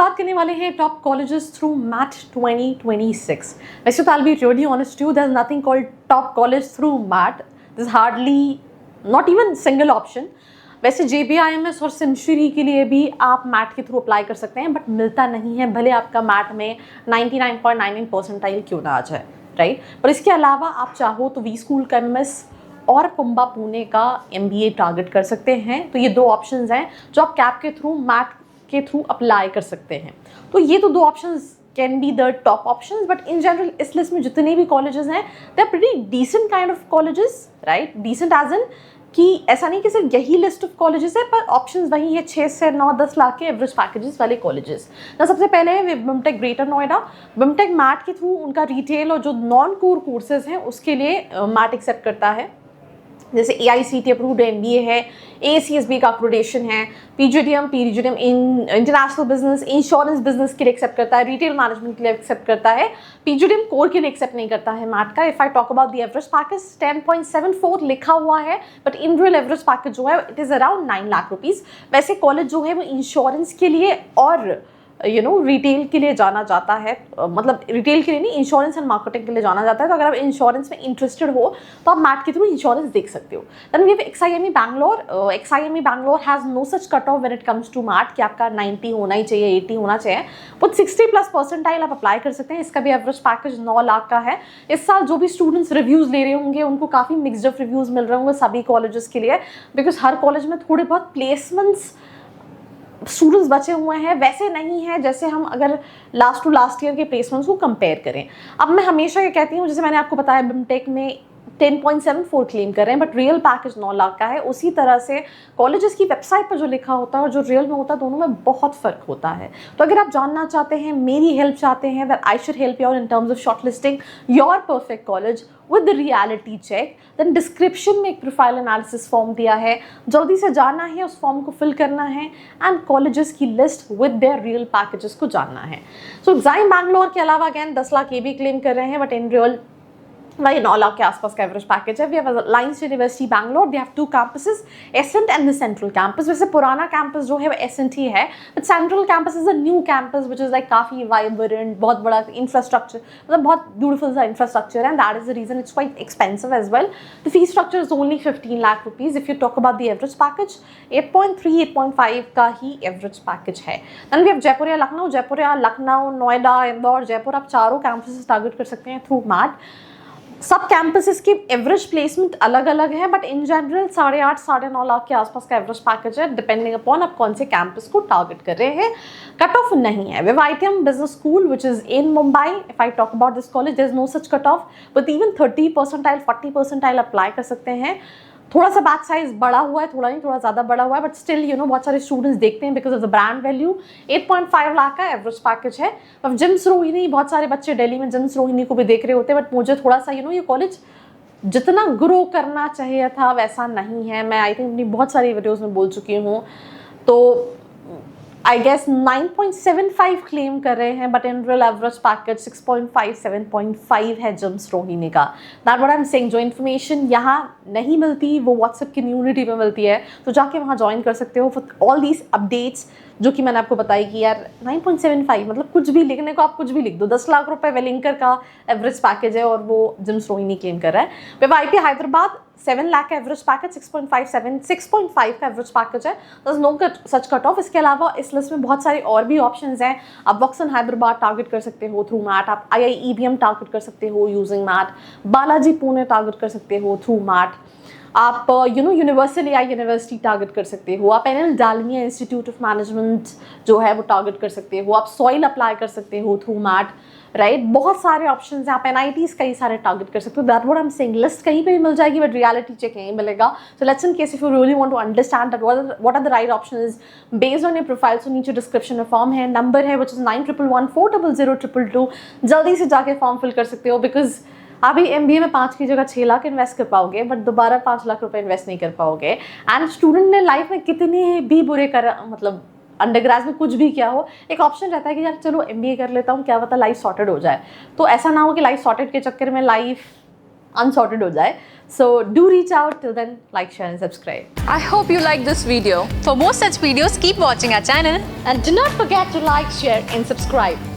बात करने वाले हैं टॉप कॉलेजेस थ्रू मैट 2026। वैसे तो I be really honest you, there is nothing called top college through MAT, this hardly not even single option. वैसे JBIMS और सिमश्री के लिए भी आप मैट के थ्रू अप्लाई कर सकते हैं, बट मिलता नहीं है, भले आपका मैट में 99.99 परसेंटाइल क्यों ना आ जाए, राइट। पर इसके अलावा आप चाहो तो वी स्कूल का MS और पुम्बा पुणे का MBA टारगेट कर सकते हैं। तो ये दो ऑप्शंस हैं जो आप कैप के थ्रू मैट के थ्रू अप्लाई कर सकते हैं। तो ये तो दो options can be the top options, but in general इस लिस्ट में जितने भी कॉलेजेस हैं they are pretty decent kind of colleges, right. Decent as in कि ऐसा नहीं कि सिर्फ यही लिस्ट ऑफ कॉलेजेस है, पर ऑप्शंस वही है 6 से 9-10 लाख के एवरेज पैकेजेस वाले कॉलेजेस ना। सबसे पहले है BIMTech greater Noida. BIMTech MAT के थ्रू उनका रिटेल और जो नॉन कोर कोर्सेज हैं उसके लिए मैट एक्सेप्ट करता है, जैसे AICTE अप्रूव्ड MBA है, ACSB का अक्रेडिटेशन है, PGDM in international business, insurance business के लिए एक्सेप्ट करता है, रिटेल मैनेजमेंट के लिए एक्सेप्ट करता है, PGDM कोर के लिए एक्सेप्ट नहीं करता है मैट का। If I talk about the average package 10.74 लिखा हुआ है, but in real average package जो है it is around 9 lakh rupees. वैसे कॉलेज जो है वो इंश्योरेंस के लिए और रिटेल के लिए जाना जाता है, मतलब रिटेल के लिए नहीं, इंश्योरेंस एंड मार्केटिंग के लिए जाना जाता है। तो अगर आप इंश्योरेंस में इंटरेस्टेड हो तो आप मैट के थ्रू इंश्योरेंस देख सकते हो। Then we have XIME Bangalore. XIME Bangalore has no such cut off when it comes to MAT कि आपका 90 होना ही चाहिए, 80 होना चाहिए, बट 60+ परसेंटाइल आप अप्लाई कर सकते हैं। इसका भी एवरेज पैकेज 9 लाख का है। इस साल जो भी स्टूडेंट्स रिव्यूज़ ले रहे होंगे उनको काफ़ी मिक्सड ऑफ रिव्यूज़ मिल रहे होंगे सभी कॉलेजेस के लिए, बिकॉज हर कॉलेज में थोड़े बहुत प्लेसमेंट्स स्टूडेंट्स बचे हुए हैं, वैसे नहीं है जैसे हम अगर लास्ट टू लास्ट ईयर के प्लेसमेंट्स को कंपेयर करें। अब मैं हमेशा ये कहती हूँ, जैसे मैंने आपको बताया BIMTech में 10.74 क्लेम कर रहे हैं, बट रियल पैकेज 9 लाख का है। उसी तरह से कॉलेजेस की वेबसाइट पर जो लिखा होता है और जो रियल में होता है, दोनों में बहुत फ़र्क होता है। तो अगर आप जानना चाहते हैं, मेरी हेल्प चाहते हैं, that I should help you in terms of shortlisting your perfect college with the reality check, then description में एक प्रोफाइल एनालिसिस फॉर्म दिया है, जल्दी से जाना है, उस फॉर्म को फिल करना है एंड कॉलेजेस की list with their real packages को जानना है। सो XIME बैंगलोर के अलावा अगेन 10 लाख ये भी क्लेम कर रहे हैं, बट इन रियल वही 9 लाख के आसपास का एवरेज पैकेज है। We have alliance university Bangalore, they have 2 campuses, ascent and the central campus. वैसे पुराना कैंपस जो है वो एसेंट ही है, but central campus is a new campus which is like काफ़ी वाइब्रेंट, बहुत बड़ा इंफ्रास्ट्रक्चर, मतलब बहुत ब्यूटीफुल सा infrastructure, and that is the reason it's quite expensive as well. The fee structure is only 15 lakh rupees. If you talk about the average package 8.3 8.5 का ही average package है। Then we have Jaipur या लखनऊ। जयपुर या लखनऊ, नोएडा, इंदौर, जयपुर, आप चारों campuses target कर सकते हैं through mat. सब कैंपसेस की एवरेज प्लेसमेंट अलग अलग है, बट इन जनरल 8.5 9.5 लाख के आसपास का एवरेज पैकेज है, डिपेंडिंग अपॉन आप कौन से कैंपस को टारगेट कर रहे हैं। कट ऑफ नहीं है। We've ITM business school which is in Mumbai, if I talk about this college there is no such cut off, but even 30 percentile 40 percentile apply कर सकते हैं। थोड़ा सा बैच साइज बड़ा हुआ है, थोड़ा नहीं, थोड़ा ज़्यादा बड़ा हुआ है, बट स्टिल बहुत सारे स्टूडेंट्स देखते हैं because of the brand value. 8.5 lakh का एवरेज पैकेज है। अब जिम्स रोहिणी, बहुत सारे बच्चे दिल्ली में जिम्स रोहिणी को भी देख रहे होते हैं, बट मुझे थोड़ा सा ये कॉलेज जितना ग्रो करना चाहिए था वैसा नहीं है। मैं आई थिंक अपनी बहुत सारी वीडियोज़ में बोल चुकी हूँ। तो आई गेस 9.75 क्लेम कर रहे हैं, but in real average package 6.5 7.5 है जिम्स रोहिणी का। That what I am saying. जो इन्फॉर्मेशन यहाँ नहीं मिलती वो व्हाट्सएप कम्युनिटी में मिलती है, तो जाके वहाँ ज्वाइन कर सकते हो फॉर ऑल दीज अपडेट्स जो कि मैंने आपको बताई कि यार 9.75 मतलब कुछ भी लिखने को आप कुछ भी लिख दो। 10 लाख रुपए वेलिंकर का एवरेज पैकेज है और वो जिम्स रोहिणी क्लेम कर रहा है। WIP हैदराबाद 7 लाख का एवरेज पैकेज, 6.5 का एवरेज पैकेज है, दस नो सच कट ऑफ। इसके अलावा इस लिस्ट में बहुत सारे और भी ऑप्शंस हैं। आप वॉक्सन हैदराबाद टारगेट कर सकते हो थ्रू मैट, आप IIEBM टारगेट कर सकते हो using MAT, Balaji Pune target कर सकते हो थ्रू मैट, आप यूनिवर्सल AI यूनिवर्सिटी टारगेट कर सकते हो, आप NL Dalmia institute of management जो है वो टारगेट कर सकते हो, आप सॉइल अप्लाई कर सकते हो थ्रू मैट, राइट। बहुत सारे ऑप्शंस हैं। आप NITs कई सारे टारगेट कर सकते हो। That what I am saying. List कहीं पे भी मिल जाएगी, बट रियलिटी चेक नहीं मिलेगा। So let's in case if you really want to understand that what are the right options based on your profile, so नीचे डिस्क्रिप्शन में form है, number है विच इज 9111400222। जल्दी से जाके फॉर्म फिल कर सकते हो, बिकॉज अभी MBA में 5 की जगह 6 लाख इन्वेस्ट कर पाओगे, बट दोबारा 5 लाख रुपए इन्वेस्ट नहीं कर पाओगे। एंड स्टूडेंट ने लाइफ में कितने भी बुरे मतलब अंडरग्रेड में कुछ भी किया हो, एक ऑप्शन रहता है कि यार चलो MBA कर लेता हूँ, क्या पता लाइफ सॉर्टेड हो जाए। तो ऐसा ना हो कि लाइफ सॉर्टेड के चक्कर में लाइफ अनसॉर्टेड हो जाए. So do reach out. Till then, like, share and subscribe. I hope you like this video. For more such videos, keep watching our channel. And do not forget to like, share and subscribe.